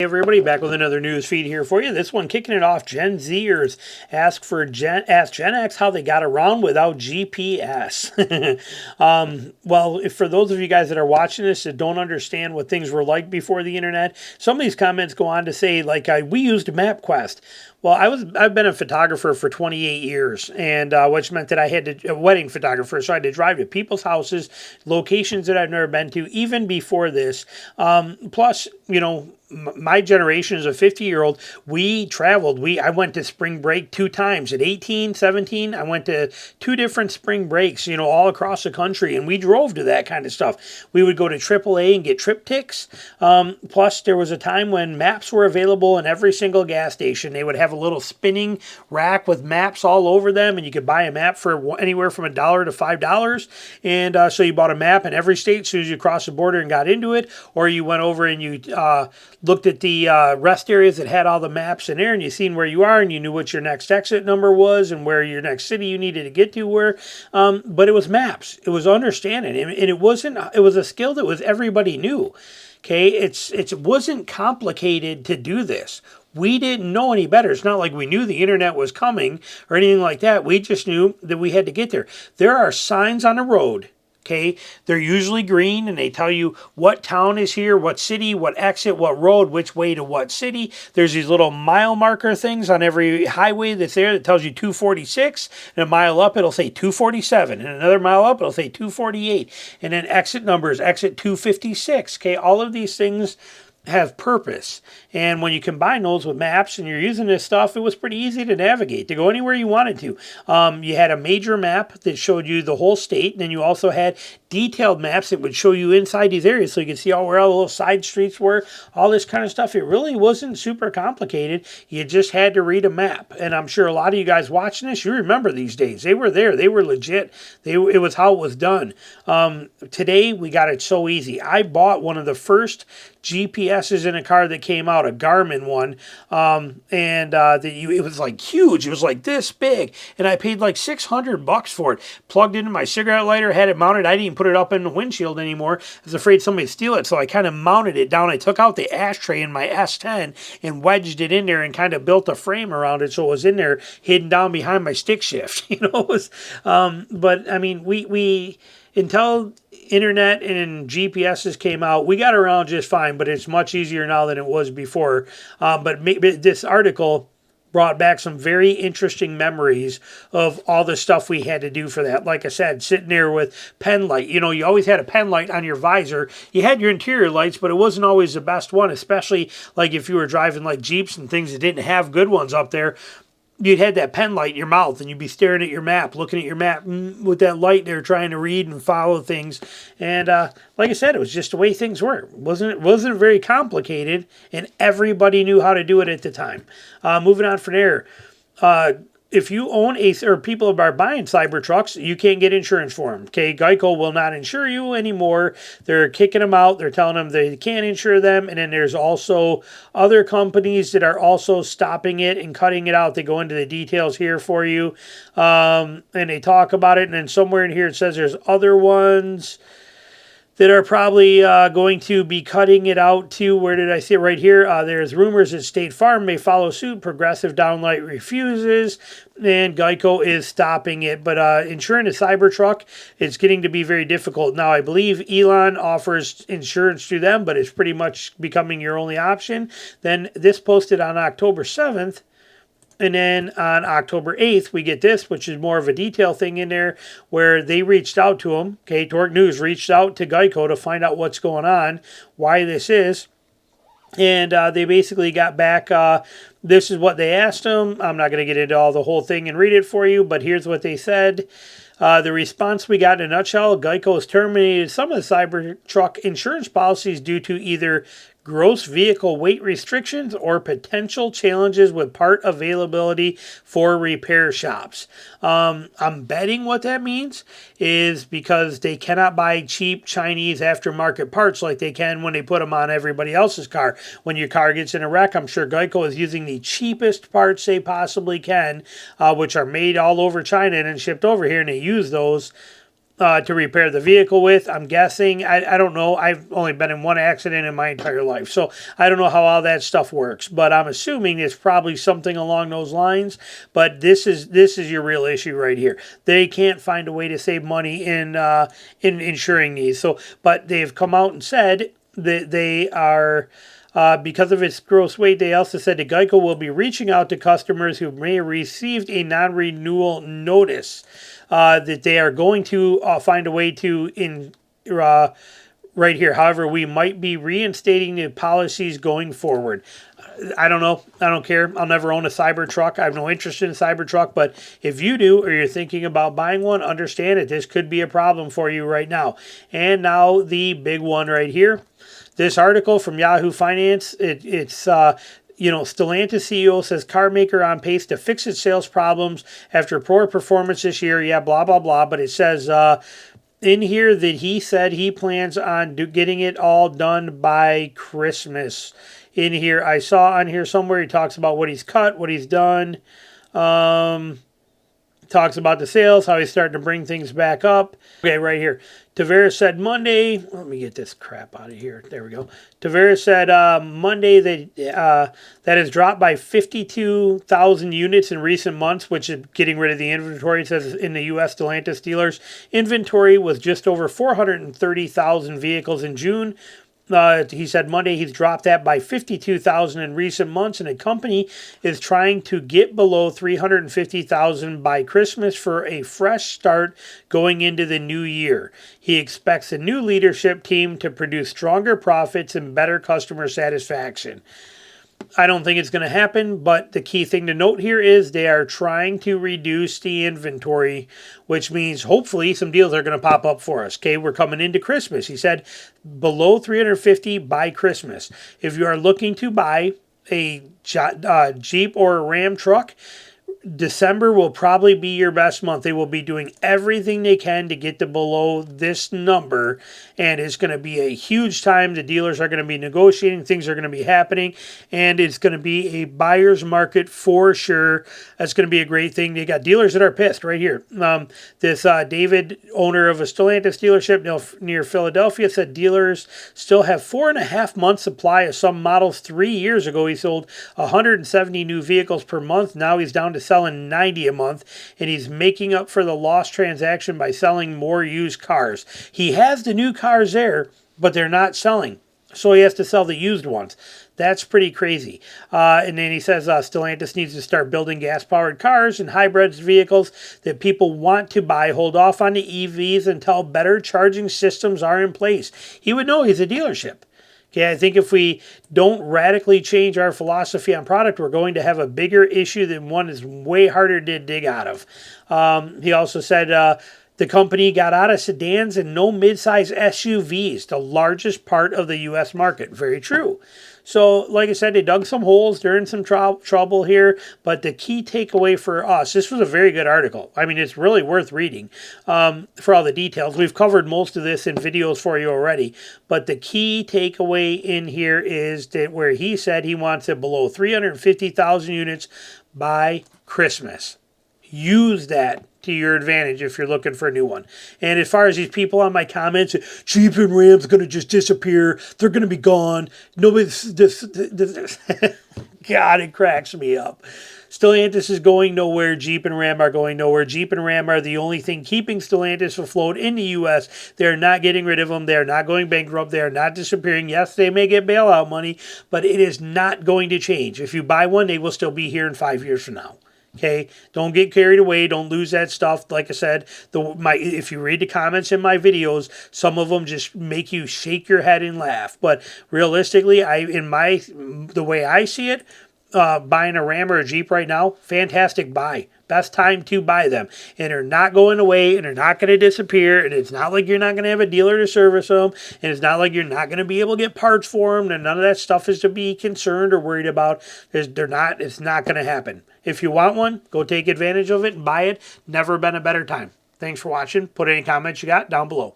Hey everybody, back with another news feed here for you. This one kicking it off. Gen Zers ask Gen X how they got around without GPS. Well, for those of you guys that are watching this that don't understand what things were like before the internet, some of these comments go on to say we used MapQuest. Well, I've been a photographer for 28 years, and which meant that I had a wedding photographer, so I had to drive to people's houses, locations that I've never been to, even before this. Plus, my generation as a 50-year-old, we traveled. I went to spring break 2 times. At 18, 17, I went to 2 different spring breaks, all across the country, and we drove to that kind of stuff. We would go to AAA and get triptychs. Plus, there was a time when maps were available in every single gas station. They would have a little spinning rack with maps all over them, and you could buy a map for anywhere from $1 to $5. And so you bought a map in every state as soon as you crossed the border and got into it, or you went over and you looked at the rest areas that had all the maps in there, and you seen where you are, and you knew what your next exit number was and where your next city you needed to get to were. But it was maps. It was understanding, and it wasn't. It was a skill that everybody knew. Okay, it wasn't complicated to do this. We didn't know any better. It's not like we knew the internet was coming or anything like that. We just knew that we had to get there. There are signs on the road. Okay, they're usually green, and they tell you what town is here, what city, what exit, what road, which way to what city. There's these little mile marker things on every highway that's there that tells you 246, and a mile up it'll say 247, and another mile up it'll say 248, and then exit numbers, exit 256. Okay, all of these things have purpose, and when you combine those with maps and you're using this stuff, it was pretty easy to navigate, to go anywhere you wanted to. You had a major map that showed you the whole state, and then you also had detailed maps that would show you inside these areas so you could see where all the little side streets were, all this kind of stuff. It really wasn't super complicated. You just had to read a map, and I'm sure a lot of you guys watching this, you remember these days. They were there. They were legit. It was how it was done. Today, we got it so easy. I bought one of the first GPSs in a car that came out, a Garmin one, it was like huge. It was like this big, and I paid like $600 for it. Plugged into my cigarette lighter, had it mounted. I didn't even put it up in the windshield anymore. I was afraid somebody would steal it, so I kind of mounted it down. I took out the ashtray in my S10 and wedged it in there and kind of built a frame around it so it was in there, hidden down behind my stick shift. It was, but I mean, we until internet and GPSs came out, we got around just fine, but it's much easier now than it was before. But maybe this article brought back some very interesting memories of all the stuff we had to do for that. Like I said, sitting there with pen light. You always had a pen light on your visor. You had your interior lights, but it wasn't always the best one, especially like if you were driving like Jeeps and things that didn't have good ones up there. You'd had that pen light in your mouth, and you'd be staring at your map, looking at your map with that light there, trying to read and follow things. And like I said, it was just the way things were. It wasn't very complicated, and everybody knew how to do it at the time. Moving on from there. If you own or people are buying Cybertrucks, you can't get insurance for them. Okay, Geico will not insure you anymore. They're kicking them out. They're telling them they can't insure them. And then there's also other companies that are also stopping it and cutting it out. They go into the details here for you, and they talk about it. And then somewhere in here it says there's other ones that are probably going to be cutting it out too. Where did I see it? Right here. There's rumors that State Farm may follow suit. Progressive Downlight refuses, and Geico is stopping it. But insuring a Cybertruck is getting to be very difficult. Now, I believe Elon offers insurance to them, but it's pretty much becoming your only option. Then this posted on October 7th. And then on October 8th, we get this, which is more of a detail thing in there, where they reached out to them. Okay, Torque News reached out to Geico to find out what's going on, why this is. And they basically got back, this is what they asked them. I'm not going to get into all the whole thing and read it for you, but here's what they said. The response we got in a nutshell: Geico has terminated some of the Cybertruck insurance policies due to either gross vehicle weight restrictions or potential challenges with part availability for repair shops. I'm betting what that means is because they cannot buy cheap Chinese aftermarket parts like they can when they put them on everybody else's car. When your car gets in a wreck, I'm sure Geico is using the cheapest parts they possibly can, which are made all over China and then shipped over here, and they use those to repair the vehicle with. I'm guessing. I don't know. I've only been in one accident in my entire life, so I don't know how all that stuff works. But I'm assuming it's probably something along those lines. But this is your real issue right here. They can't find a way to save money in insuring these. So, but they've come out and said that they are. Because of its gross weight, they also said that Geico will be reaching out to customers who may have received a non-renewal notice. That they are going to find a way to right here. However, we might be reinstating the policies going forward. I don't know. I don't care. I'll never own a Cybertruck. I have no interest in a Cybertruck. But if you do, or you're thinking about buying one, understand it. This could be a problem for you right now. And now the big one right here. This article from Yahoo Finance, it's Stellantis CEO says car maker on pace to fix its sales problems after poor performance this year. Yeah, blah, blah, blah. But it says in here that he said he plans on getting it all done by Christmas. In here, I saw on here somewhere he talks about what he's cut, what he's done. Talks about the sales, how he's starting to bring things back up. Okay, right here. Tavares said Monday, let me get this crap out of here. There we go. Tavares said Monday that has dropped by 52,000 units in recent months, which is getting rid of the inventory. It says in the U.S. Stellantis dealers, inventory was just over 430,000 vehicles in June. He said Monday he's dropped that by 52,000 in recent months, and the company is trying to get below 350,000 by Christmas for a fresh start going into the new year. He expects the new leadership team to produce stronger profits and better customer satisfaction. I don't think it's going to happen, but the key thing to note here is they are trying to reduce the inventory, which means hopefully some deals are going to pop up for us. Okay, we're coming into Christmas. He said below 350 by Christmas. If you are looking to buy a Jeep or a Ram truck, December will probably be your best month. They will be doing everything they can to get to below this number, and it's going to be a huge time. The dealers are going to be negotiating. Things are going to be happening, and it's going to be a buyer's market for sure. That's going to be a great thing. They got dealers that are pissed right here. This David, owner of a Stellantis dealership near Philadelphia, said dealers still have 4.5 months supply of some models. 3 years ago, he sold 170 new vehicles per month. Now he's down to selling 90 a month, and he's making up for the lost transaction by selling more used cars. He has the new cars there, but they're not selling, so he has to sell the used ones. That's pretty crazy. And then he says Stellantis needs to start building gas-powered cars and hybrids vehicles that people want to buy. Hold off on the EVs until better charging systems are in place. He would know. He's a dealership. Okay, I think if we don't radically change our philosophy on product, we're going to have a bigger issue than one is way harder to dig out of. He also said the company got out of sedans and no midsize SUVs, the largest part of the U.S. market. Very true. So, like I said, they dug some holes. They're in some trouble here. But the key takeaway for us, this was a very good article. I mean, it's really worth reading for all the details. We've covered most of this in videos for you already. But the key takeaway in here is that where he said he wants it below 350,000 units by Christmas. Use that to your advantage if you're looking for a new one. And as far as these people on my comments, Jeep and Ram's going to just disappear. They're going to be gone. Nobody's God, it cracks me up. Stellantis is going nowhere. Jeep and Ram are going nowhere. Jeep and Ram are the only thing keeping Stellantis afloat in the U.S. They're not getting rid of them. They're not going bankrupt. They're not disappearing. Yes, they may get bailout money, but it is not going to change. If you buy one, they will still be here in 5 years from now. Okay, don't get carried away. Don't lose that stuff. Like I said, if you read the comments in my videos, some of them just make you shake your head and laugh. But realistically, the way I see it, buying a Ram or a Jeep right now, fantastic buy. Best time to buy them. And they're not going away, and they're not going to disappear, and it's not like you're not going to have a dealer to service them, and it's not like you're not going to be able to get parts for them, and none of that stuff is to be concerned or worried about. It's not going to happen. If you want one, go take advantage of it and buy it. Never been a better time. Thanks for watching. Put any comments you got down below.